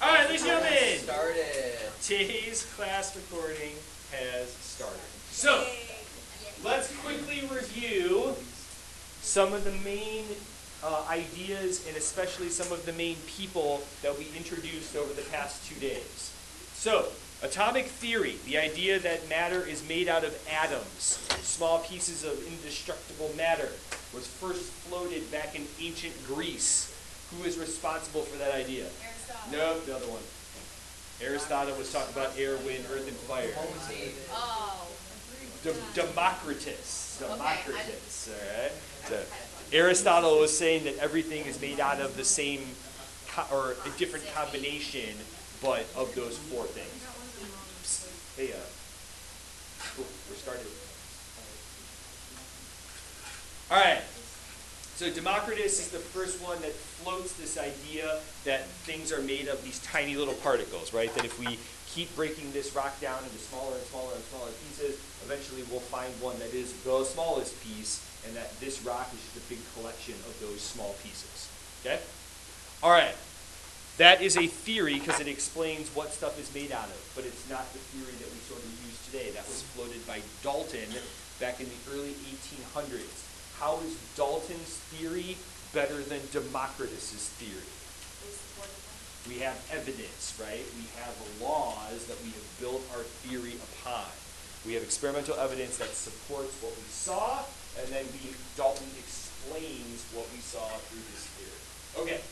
All right, ladies and gentlemen. Started. Today's class recording has started. So, let's quickly review some of the main ideas and especially some of the main people that we introduced over the past 2 days. So, atomic theory, the idea that matter is made out of atoms, small pieces of indestructible matter, was first floated back in ancient Greece. Who is responsible for that idea? Aristotle. Nope, the other one. Aristotle was talking about air, wind, earth, and fire. Oh. Democritus. Okay, Democritus, all right? So, Aristotle was saying that everything is made out of the same, or a different combination, but of those four things. Hey, cool, we're started. All right. So Democritus is the first one that floats this idea that things are made of these tiny little particles, right? That if we keep breaking this rock down into smaller and smaller and smaller pieces, eventually we'll find one that is the smallest piece, and that this rock is just a big collection of those small pieces. Okay? All right. That is a theory because it explains what stuff is made out of, but it's not the theory that we sort of use today. That was floated by Dalton back in the early 1800s. How is Dalton's theory better than Democritus's theory? We have evidence, right? We have laws that we have built our theory upon. We have experimental evidence that supports what we saw, and then Dalton explains what we saw through his theory. Okay.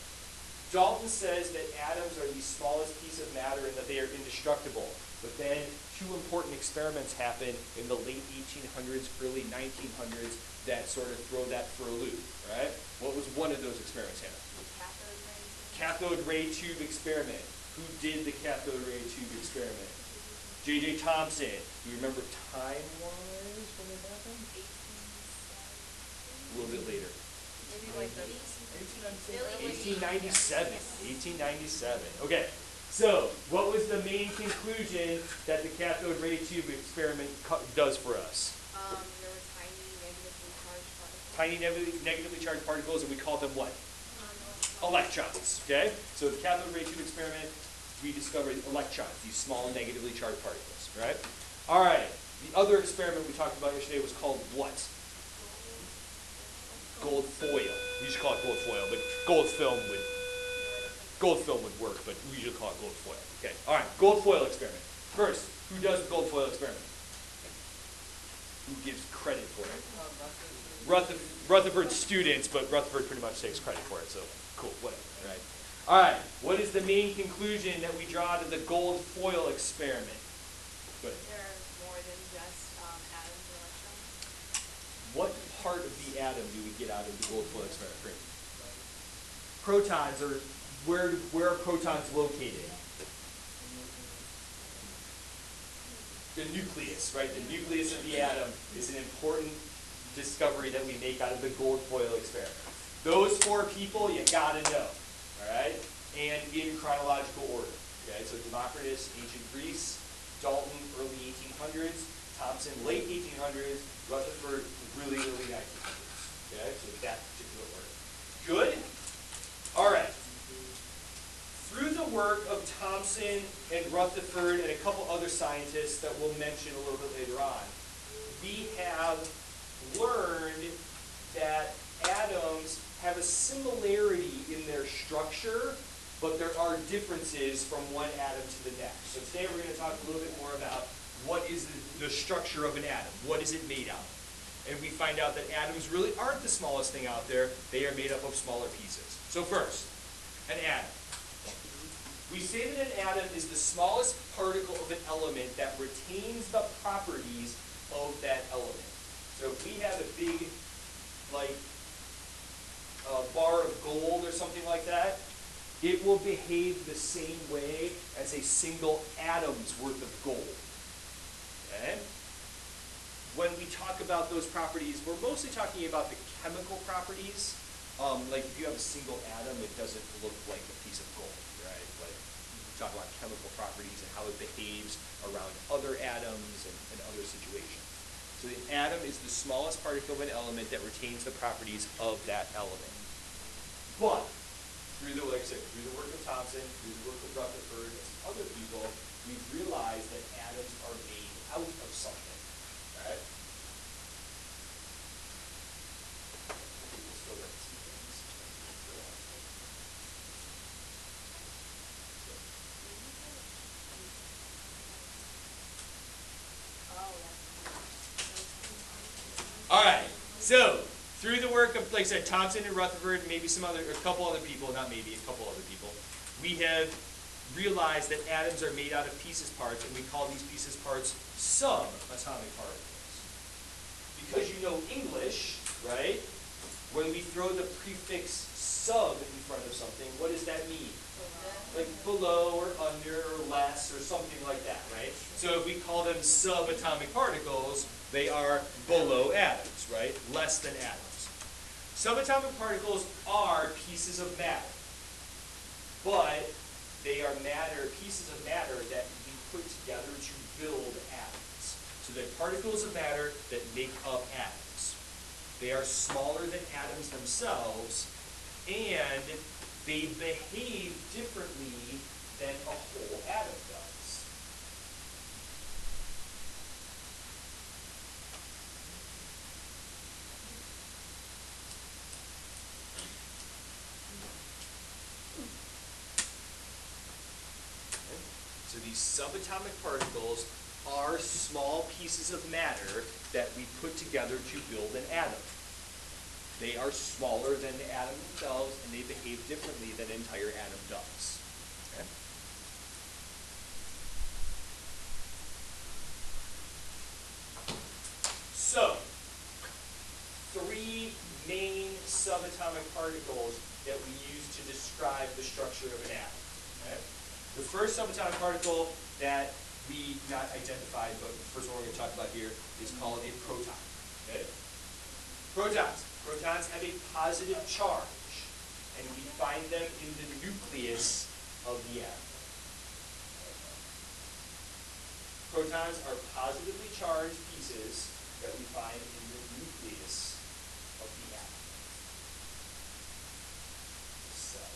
Dalton says that atoms are the smallest piece of matter and that they are indestructible. But then two important experiments happen in the late 1800s, early 1900s that sort of throw that for a loop, right? What was one of those experiments, Hannah? Cathode ray tube experiment. Who did the cathode ray tube experiment? J.J. Thomson. Do you remember time-wise when it happened? A little bit later. Maybe like the 1897. 1897. Okay. So, what was the main conclusion that the cathode ray tube experiment does for us? there were Tiny negatively charged particles, and we call them what? Electrons. Okay? So the cathode ray tube experiment, we discovered electrons, these small negatively charged particles. Right? All right. The other experiment we talked about yesterday was called what? Gold foil. We usually call it gold foil, but gold film would work, but we usually call it gold foil. Okay. All right. Gold foil experiment. First, who does the gold foil experiment? Who gives credit for it? Rutherford students, but Rutherford pretty much takes credit for it, so cool, whatever, right? All right, what is the main conclusion that we draw to the gold foil experiment? Go ahead. There are more than just atoms and electrons. What part of the atom do we get out of the gold foil experiment? Great. Protons, or where are protons located? The nucleus, right? The nucleus of the atom is an important discovery that we make out of the gold foil experiment. Those four people you gotta know, all right? And in chronological order, okay? So Democritus, ancient Greece; Dalton, early 1800s; Thomson, late 1800s; Rutherford, really early 1900s, okay? So that particular order. Good? All right. Through the work of Thomson and Rutherford and a couple other scientists that we'll mention a little bit later on, we have learned that atoms have a similarity in their structure, but there are differences from one atom to the next. So today we're going to talk a little bit more about what is the structure of an atom. What is it made out of? And we find out that atoms really aren't the smallest thing out there. They are made up of smaller pieces. So first, an atom. We say that an atom is the smallest particle of an element that retains the properties of that element. So if we have a big, like, bar of gold or something like that, it will behave the same way as a single atom's worth of gold. Okay? When we talk about those properties, we're mostly talking about the chemical properties. Like if you have a single atom, it doesn't look like a piece of gold, right? Like we talk about chemical properties and how it behaves around other atoms and other situations. So the atom is the smallest particle of an element that retains the properties of that element. But through the, like I said, through the work of Thomson Thompson, through the work of Rutherford, and some other people, we've realized that atoms are made out of something. Right? All right, so through the work of, like I said, Thompson and Rutherford, maybe some other, a couple other people, not maybe, a couple other people, we have realized that atoms are made out of pieces parts, and we call these pieces parts subatomic particles. Because you know English, right? When we throw the prefix sub in front of something, what does that mean? Like below or under or less or something like that, right? So if we call them subatomic particles, they are below atoms, right? Less than atoms. Subatomic particles are pieces of matter, but they are pieces of matter that we put together to build atoms. So they're particles of matter that make up atoms. They are smaller than atoms themselves, and they behave differently than a whole atom does. So these subatomic particles are small pieces of matter that we put together to build an atom. They are smaller than the atom themselves, and they behave differently than an entire atom does. Okay? So, three main subatomic particles that we use to describe the structure of an atom. Okay? The first subatomic particle that we not identified, but the first one we're going to talk about here is called a proton. Okay? Protons. Protons have a positive charge, and we find them in the nucleus of the atom. Protons are positively charged pieces that we find in the nucleus of the atom. Cell.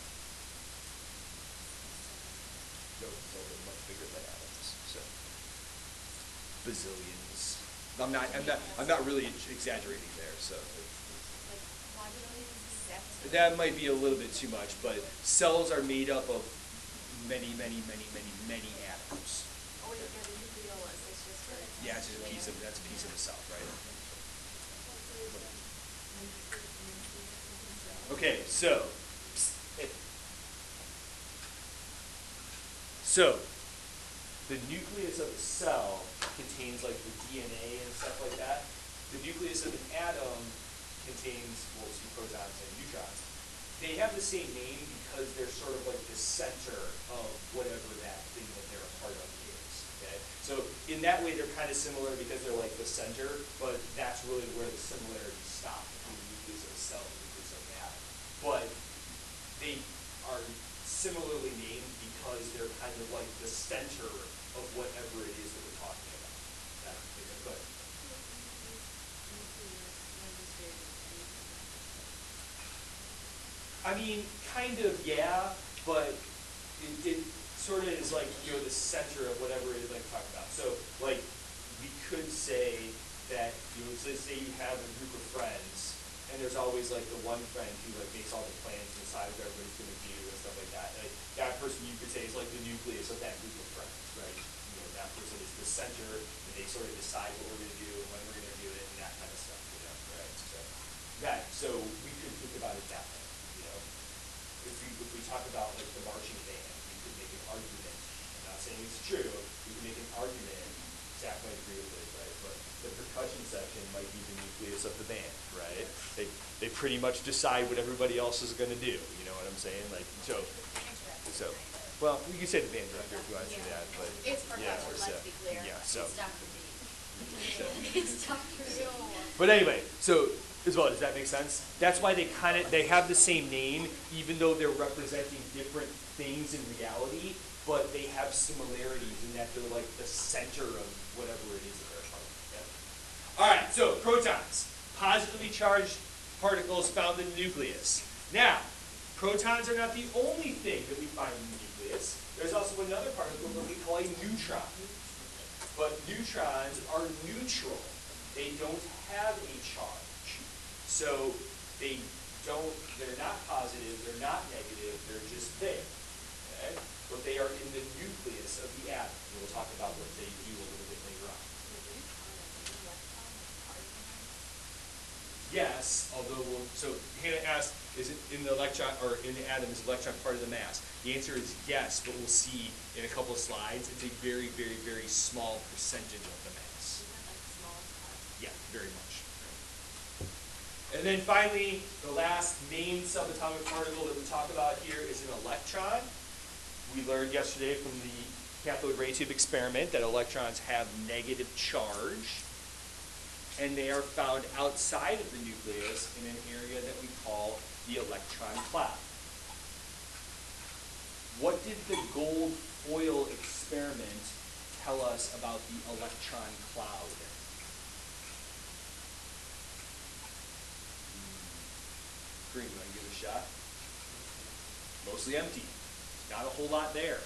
Cells are much bigger than atoms. So bazillions. I'm not really exaggerating there. So. That might be a little bit too much, but cells are made up of many atoms. Oh, yeah, the nucleolus is just for... Yeah, it's just that's a piece of the cell, right? Okay, so the nucleus of a cell contains like the DNA and stuff like that. The nucleus of an atom contains, well, see, protons and neutrons. They have the same name because they're sort of like the center of whatever that thing that they're a part of is. Okay? So in that way, they're kind of similar because they're like the center, but that's really where the similarities stop between the nucleus of a cell and the nucleus of an atom. But they are similarly named because they're kind of like the center of whatever it is that we're talking about. But I mean, kind of, yeah, but it sort of is like, you know, the center of whatever it is like talking about. So, like, we could say that, you know, let's say you have a group of friends, and there's always like the one friend who like makes all the plans and decides what everybody's going to do and stuff like that. Like, that person you could say is like the nucleus of that group of friends, right? You know, that person is the center, and they sort of decide what we're going to do and when we're going to do it and that kind of stuff, you know, right? So we could think about it that way. If we talk about like the marching band, we could make an argument. I'm not saying it's true. We could make an argument. Zach might agree with it, right? But the percussion section might be the nucleus of the band, right? They pretty much decide what everybody else is going to do. You know what I'm saying? Like so. Well, you can say the band director if you want to say that, but it's percussion. Let's be clear. Yeah. So. It's Dr. B. It's Dr. B. But anyway, so. As well, does that make sense? That's why they have the same name, even though they're representing different things in reality, but they have similarities in that they're like the center of whatever it is that they're a part of. Yeah? All right, so protons, positively charged particles found in the nucleus. Now, Protons are not the only thing that we find in the nucleus. There's also another particle that we call a neutron. But neutrons are neutral. They don't have a charge. So they're not positive, they're not negative, they're just there. Okay? But they are in the nucleus of the atom. And we'll talk about what they do a little bit later on. Yes, although so Hannah asked, is it in the electron, or in the atom, is electron part of the mass? The answer is yes, but we'll see in a couple of slides, it's a very, very, very small percentage of the mass. Yeah, very much. And then finally, the last main subatomic particle that we talk about here is an electron. We learned yesterday from the cathode ray tube experiment that electrons have negative charge, and they are found outside of the nucleus in an area that we call the electron cloud. What did the gold foil experiment tell us about the electron cloud? Green, you want to give it a shot? Mostly empty. Not a whole lot there.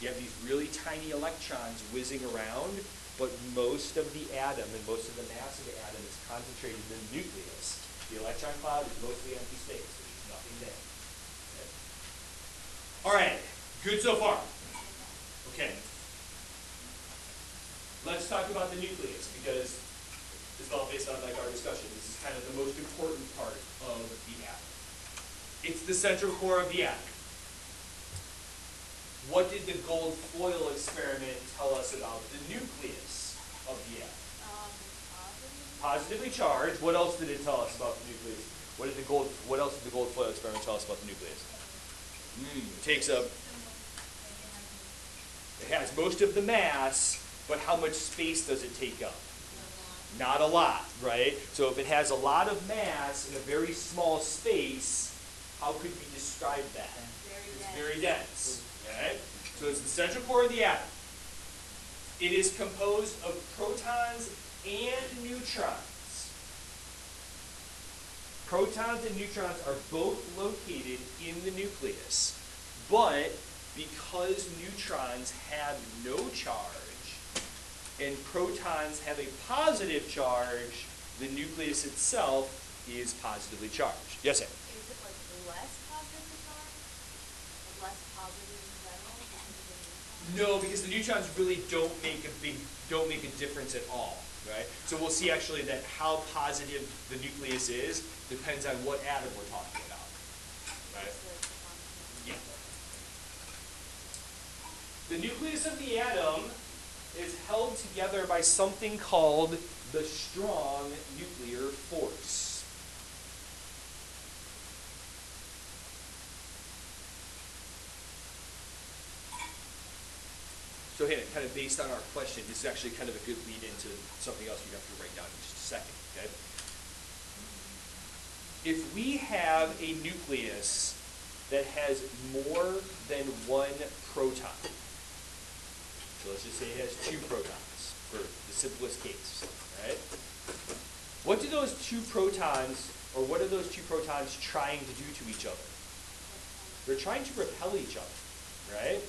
You have these really tiny electrons whizzing around, but most of the atom and most of the mass of the atom is concentrated in the nucleus. The electron cloud is mostly empty space. There's nothing there. Okay. All right, good so far. Okay. Let's talk about the nucleus, because this is all based on like our discussion. This is kind of the most important part of the atom. It's the central core of the atom. What did the gold foil experiment tell us about the nucleus of the atom? Positively charged. What else did it tell us about the nucleus? What else did the gold foil experiment tell us about the nucleus? It takes up. It has most of the mass, but how much space does it take up? Not a lot, right? So if it has a lot of mass in a very small space, how could we describe that? It's very dense. Okay? So it's the central core of the atom. It is composed of protons and neutrons. Protons and neutrons are both located in the nucleus, but because neutrons have no charge and protons have a positive charge, the nucleus itself is positively charged. Yes, Sam? Is it like less positively charged? Like less positive in general because of the neutrons? No, because the neutrons really don't make a difference at all, right? So we'll see actually that how positive the nucleus is depends on what atom we're talking about, right? Yeah. The nucleus of the atom is held together by something called the strong nuclear force. So Hannah, kind of based on our question, this is actually kind of a good lead into something else you have to write down in just a second, okay? If we have a nucleus that has more than one proton, so let's just say it has 2 protons for the simplest case, right? What do those 2 protons, or what are those 2 protons trying to do to each other? They're trying to repel each other, right?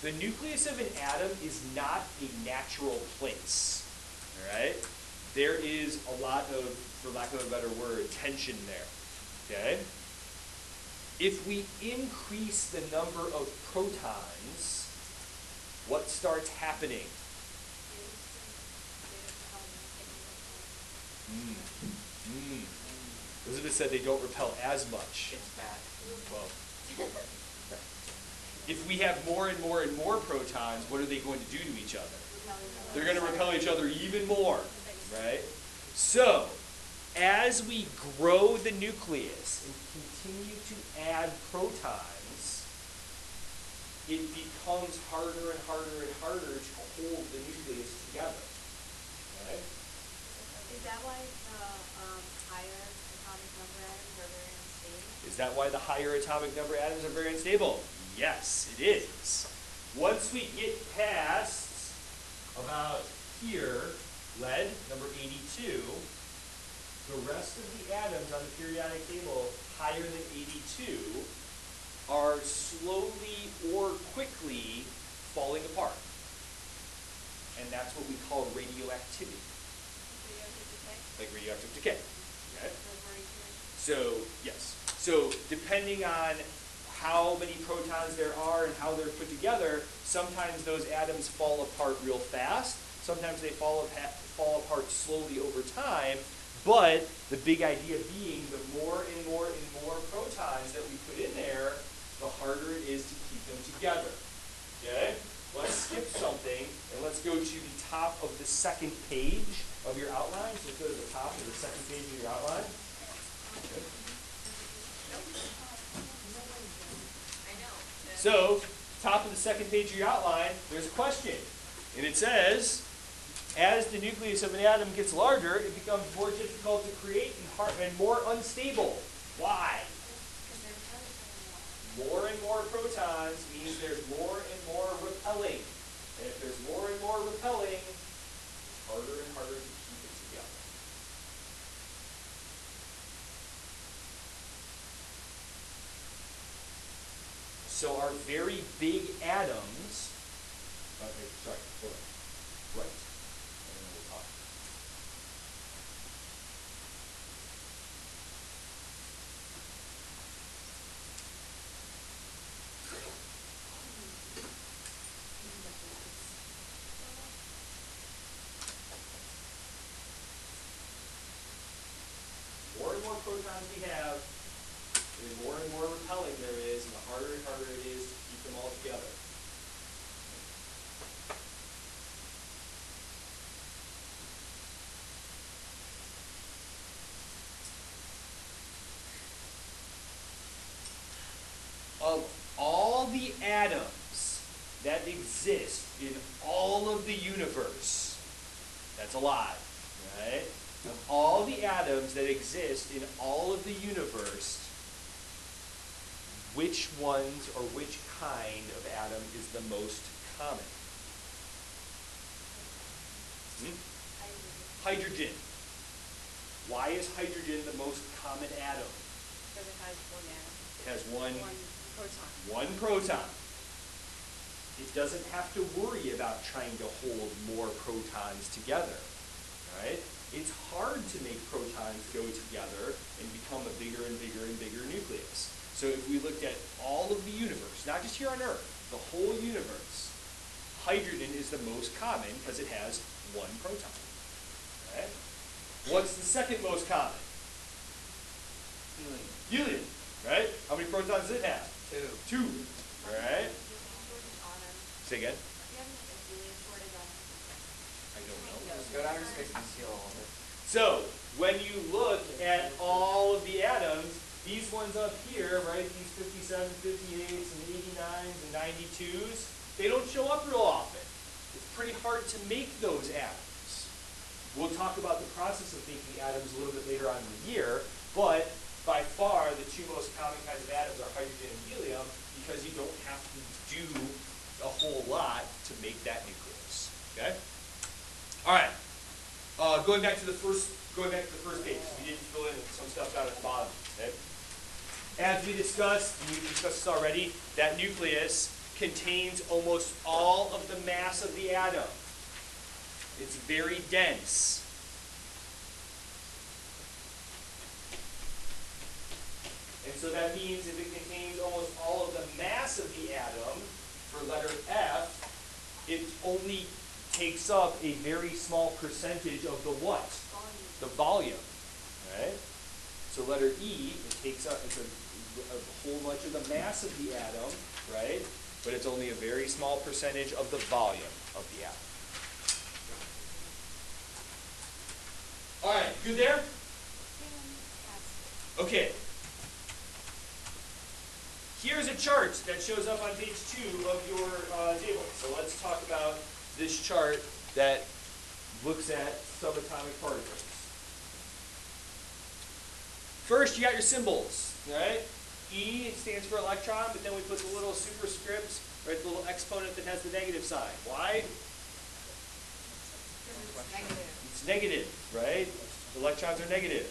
The nucleus of an atom is not a natural place, all right? There is a lot of, for lack of a better word, tension there, okay? If we increase the number of protons, what starts happening? Elizabeth said they don't repel as much. It's bad. Well, if we have more and more and more protons, what are they going to do to each other? They're going to repel each other even more, right? So, as we grow the nucleus and continue to add protons, it becomes harder and harder and harder to hold the nucleus together. Okay? Is that why the higher atomic number atoms are very unstable? Is that why the higher atomic number atoms are very unstable? Yes, it is. Once we get past about here, lead, number 82, the rest of the atoms on the periodic table higher than 82 are slowly or quickly falling apart. And that's what we call radioactivity. Like radioactive decay. Okay? So, yes. So, depending on how many protons there are and how they're put together, sometimes those atoms fall apart real fast. Sometimes they fall apart slowly over time. But the big idea being the more and more and more protons that we put in there, the harder it is to keep them together. Okay? Let's skip something and let's go to the top of the second page of your outline. So let's go to the top of the second page of your outline. Okay. So, top of the second page of your outline, there's a question. And it says, as the nucleus of an atom gets larger, it becomes more difficult to create and more unstable. Why? More and more protons means there's more and more repelling. And if there's more and more repelling, it's harder and harder to keep it together. So our very big atoms, okay, sorry, hold on. Right. And then we'll talk. More and more protons we have, the more and more repelling there is, and the harder and harder it is to keep them all together. Of all the atoms that exist in all of the universe, that's a lot, right? Of all the atoms that exist in all of the universe, which ones or which kind of atom is the most common? Hydrogen. Why is hydrogen the most common atom? Because it has one atom. It has one proton. One proton. It doesn't have to worry about trying to hold more protons together, right? It's hard to make protons go together and become a bigger and bigger and bigger nucleus. So if we looked at all of the universe, not just here on Earth, the whole universe, hydrogen is the most common because it has one proton. Okay? What's the second most common? Helium, right? How many protons does it have? Two. All right? Say again? I don't know. Go down to 6 and seal all of it. So, when you look at all of the atoms, these ones up here, right, these 57, 58s, and 89s, and 92s, they don't show up real often. It's pretty hard to make those atoms. We'll talk about the process of making atoms a little bit later on in the year, but by far the two most common kinds of atoms are hydrogen and helium because you don't have to do a whole lot to make that nucleus. Okay? All right. Going back to the first page, we didn't fill in some stuff down at the bottom. Okay? As we discussed, and we discussed this already, that nucleus contains almost all of the mass of the atom. It's very dense. And so that means if it contains almost all of the mass of the atom, for letter F, it only takes up a very small percentage of the what? The volume. Right? So letter E, it takes up it's a whole bunch of the mass of the atom, right? But it's only a very small percentage of the volume of the atom. All right, good there? Okay. Here's a chart that shows up on page 2 of your table. So let's talk about this chart that looks at subatomic particles. First, you got your symbols, right? E stands for electron, but then we put the little superscript, right, the little exponent that has the negative sign. Why? It's negative, right? Electrons are negative.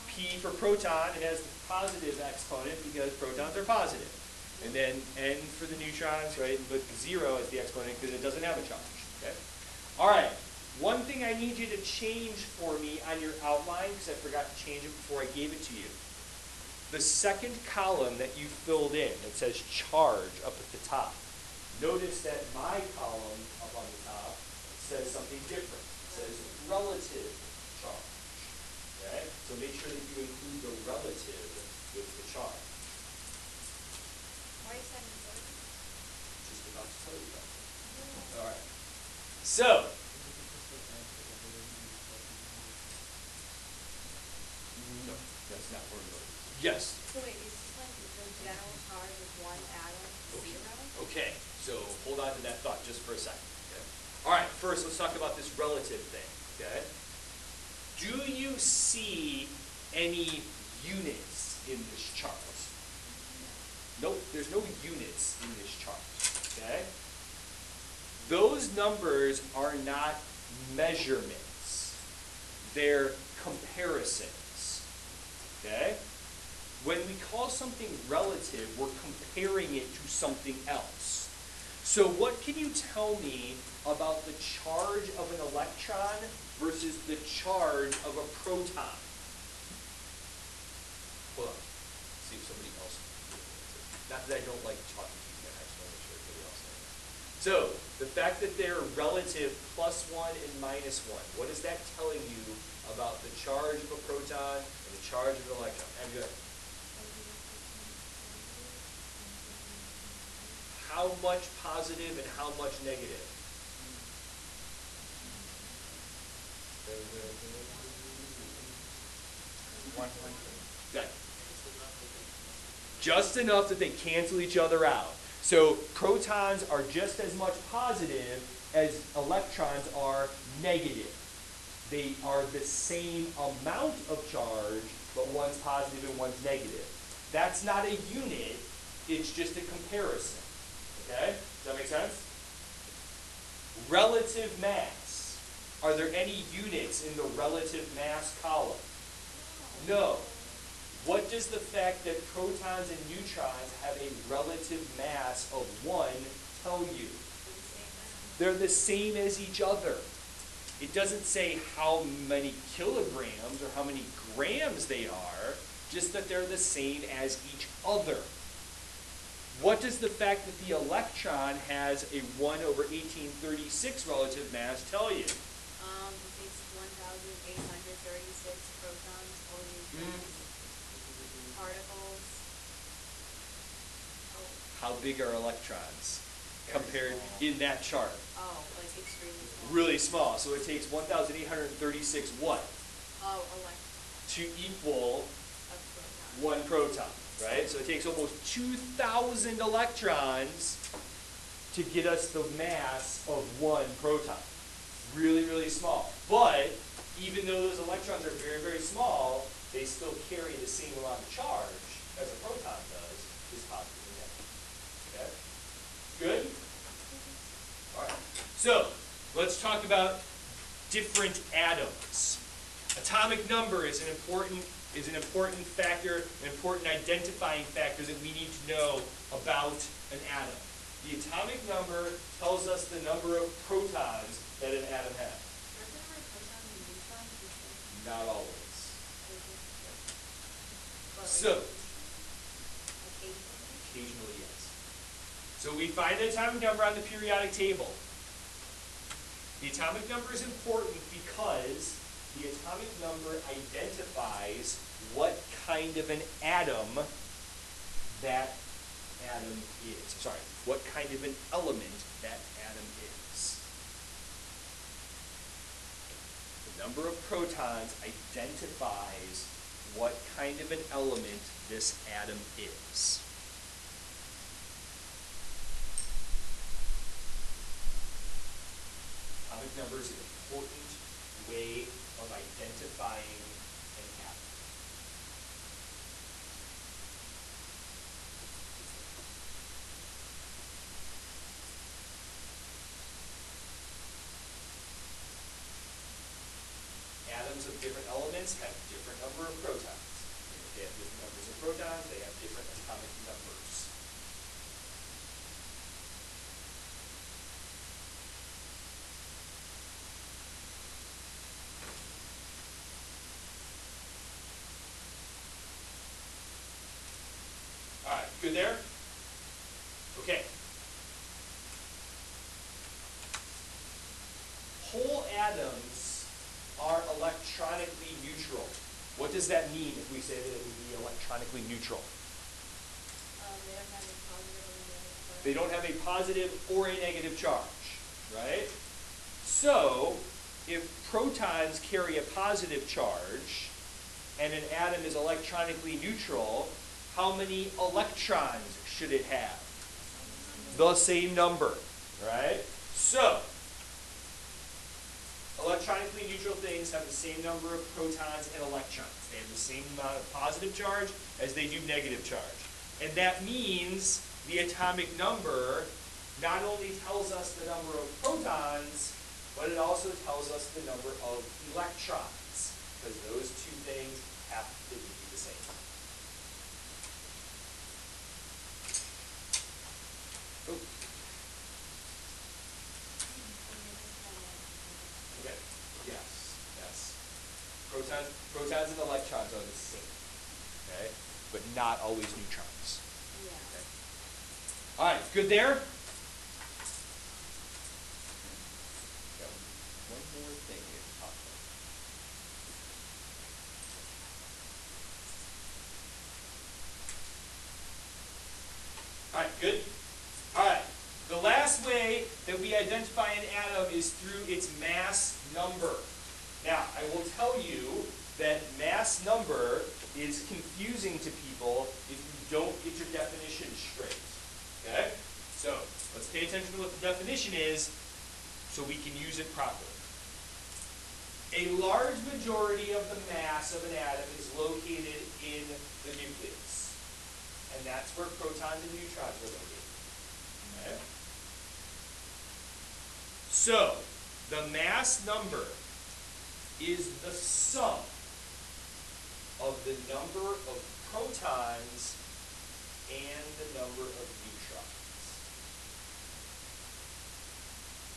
P for proton, it has the positive exponent because protons are positive. And then N for the neutrons, right? But 0 as the exponent because it doesn't have a charge. Okay? All right. One thing I need you to change for me on your outline, because I forgot to change it before I gave it to you. The second column that you filled in, it says charge up at the top. Notice that my column up on the top says something different. It says relative charge. Okay? So make sure that you include the relative with the charge. Why is that important? Just about to tell you about it. All right. So, no, that's not where we're going. Yes. So wait, is this like the general charge of one atom 0? Okay, so hold on to that thought just for a second. Okay? All right, first let's talk about this relative thing. Okay? Do you see any units in this chart? Nope, there's no units in this chart. Okay? Those numbers are not measurements. They're comparisons. Okay? When we call something relative, we're comparing it to something else. So what can you tell me about the charge of an electron versus the charge of a proton? Hold on. See if somebody else. Not that I don't like talking to you, but I just want to make sure everybody else knows. So the fact that they're relative +1 and -1, what is that telling you about the charge of a proton and the charge of an electron? And good. How much positive and how much negative? Good. Just enough that they cancel each other out. So protons are just as much positive as electrons are negative. They are the same amount of charge, but one's positive and one's negative. That's not a unit, it's just a comparison. Okay? Does that make sense? Relative mass. Are there any units in the relative mass column? No. What does the fact that protons and neutrons have a relative mass of 1 tell you? They're the same as each other. It doesn't say how many kilograms or how many grams they are, just that they're the same as each other. What does the fact that the electron has a 1/1836 relative mass tell you? It's 1,836 protons or neutrons. Particles. Oh. How big are electrons compared in that chart? Oh, like extremely small. Really small. So it takes 1,836 what? Oh, electrons. To equal A proton. 1 proton, right? So it takes almost 2,000 electrons to get us the mass of 1 proton. Really, really small. But even though those electrons are very, very small, they still carry the same amount of charge as a proton does, is positive and negative. Okay? Good? All right. So let's talk about different atoms. Atomic number is an important factor, an important identifying factor that we need to know about an atom. The atomic number tells us the number of protons that an atom has. Not always. So, occasionally yes. So we find the atomic number on the periodic table. The atomic number is important because the atomic number identifies what kind of an atom that atom is. Sorry, what kind of an element that atom is. The number of protons identifies what kind of an element this atom is. Atomic number is an important way of identifying an atom. Atoms of different elements have different number of protons. And if they have different numbers of protons, they have different atomic numbers. atoms are electronically neutral. What does that mean if we say that it would be electronically neutral? They don't have a positive or a negative charge. They don't have a positive or a negative charge, right? So, if protons carry a positive charge and an atom is electronically neutral, how many electrons should it have? The same number, right? So, electronically neutral things have the same number of protons and electrons. They have the same amount of positive charge as they do negative charge. And that means the atomic number not only tells us the number of protons, but it also tells us the number of electrons, because those two things have to be the same. Oh. Okay. Yes. Protons and electrons are the same. Okay? But not always neutrons. Yeah. Okay. All right, good there? Got one more thing here to talk about. All right, good? All right, the last way that we identify an atom is through its mass number. Now, I will tell you that mass number is confusing to people if you don't get your definition straight. Okay? So, let's pay attention to what the definition is so we can use it properly. A large majority of the mass of an atom is located in the nucleus. And that's where protons and neutrons are located. Okay? So, the mass number is the sum of the number of protons and the number of neutrons.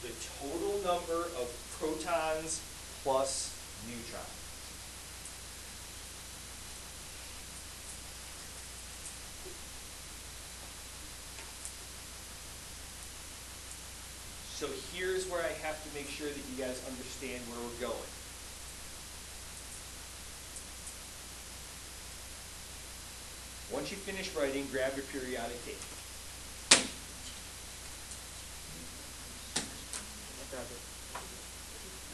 The total number of protons plus neutrons. So here's where I have to make sure that you guys understand where we're going. Once you finish writing, grab your periodic table.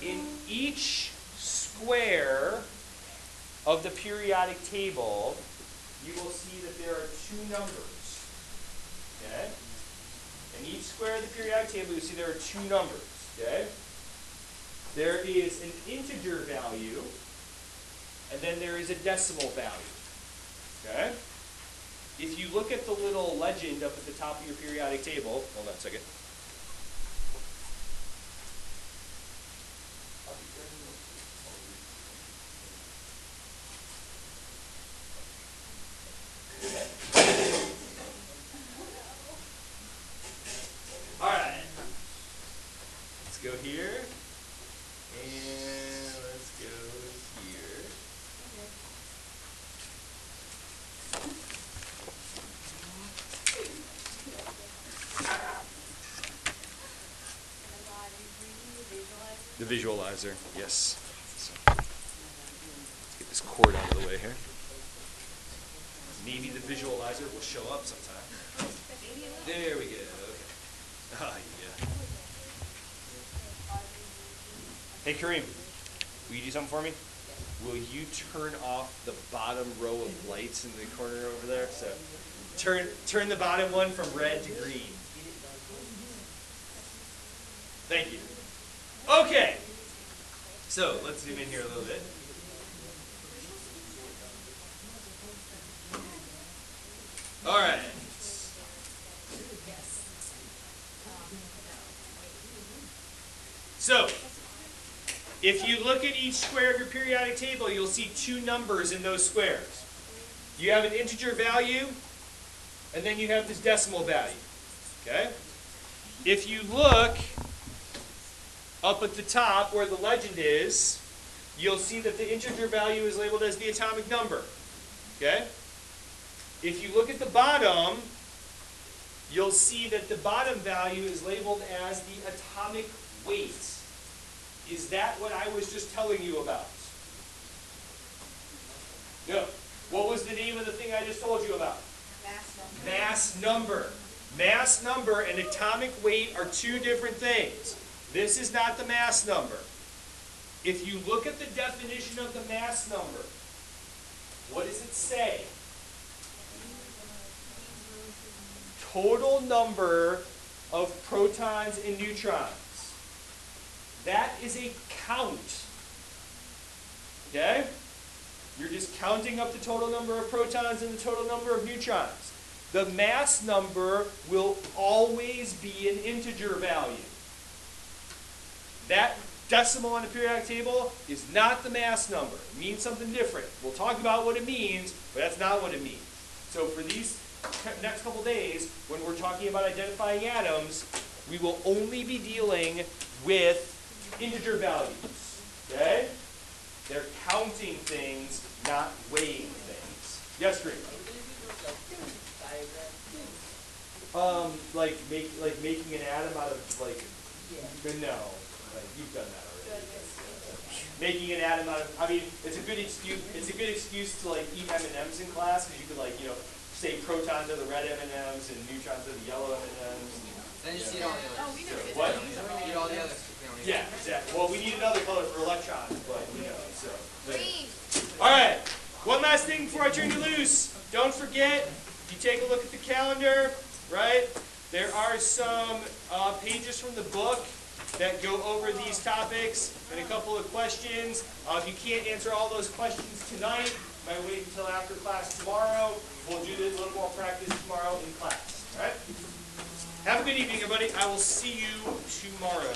In each square of the periodic table, you will see that there are two numbers. Okay? In each square of the periodic table, you see there are two numbers. Okay? There is an integer value, and then there is a decimal value. Okay? If you look at the little legend up at the top of your periodic table, hold on a second. All right. Let's go here, and let's go here. The visualizer, yes. So, let's get this cord out of the way here. Maybe the visualizer will show up sometime. There we go. Okay. Oh, yeah. Hey, Kareem, will you do something for me? Will you turn off the bottom row of lights in the corner over there? So, turn the bottom one from red to green. Thank you. Okay, so let's zoom in here a little bit. All right. So, if you look at each square of your periodic table, you'll see two numbers in those squares. You have an integer value, and then you have this decimal value. Okay? If you look up at the top where the legend is, you'll see that the integer value is labeled as the atomic number. Okay? If you look at the bottom, you'll see that the bottom value is labeled as the atomic weight. Is that what I was just telling you about? No. What was the name of the thing I just told you about? Mass number. Mass number. Mass number and atomic weight are two different things. This is not the mass number. If you look at the definition of the mass number, what does it say? Total number of protons and neutrons. That is a count. Okay? You're just counting up the total number of protons and the total number of neutrons. The mass number will always be an integer value. That decimal on the periodic table is not the mass number. It means something different. We'll talk about what it means, but that's not what it means. So for these next couple days, when we're talking about identifying atoms, we will only be dealing with integer values. Okay? They're counting things, not weighing things. Yes, Greg? Like making an atom out of no, you've done that already. Making an atom out of, I mean, it's a good excuse. It's a good excuse to eat M&Ms in class because you could say protons are the red M&Ms and neutrons are the yellow M&Ms. Then just eat all the others. Oh, we know So, this. what? Eat all the others. Yeah, exactly. Well, we need another color for electrons, but so. Green. All right. One last thing before I turn you loose. Don't forget, if you take a look at the calendar, right? There are some pages from the book that go over these topics and a couple of questions. If you can't answer all those questions tonight, you might wait until after class tomorrow. We'll do a little more practice tomorrow in class. All right? Have a good evening, everybody. I will see you tomorrow.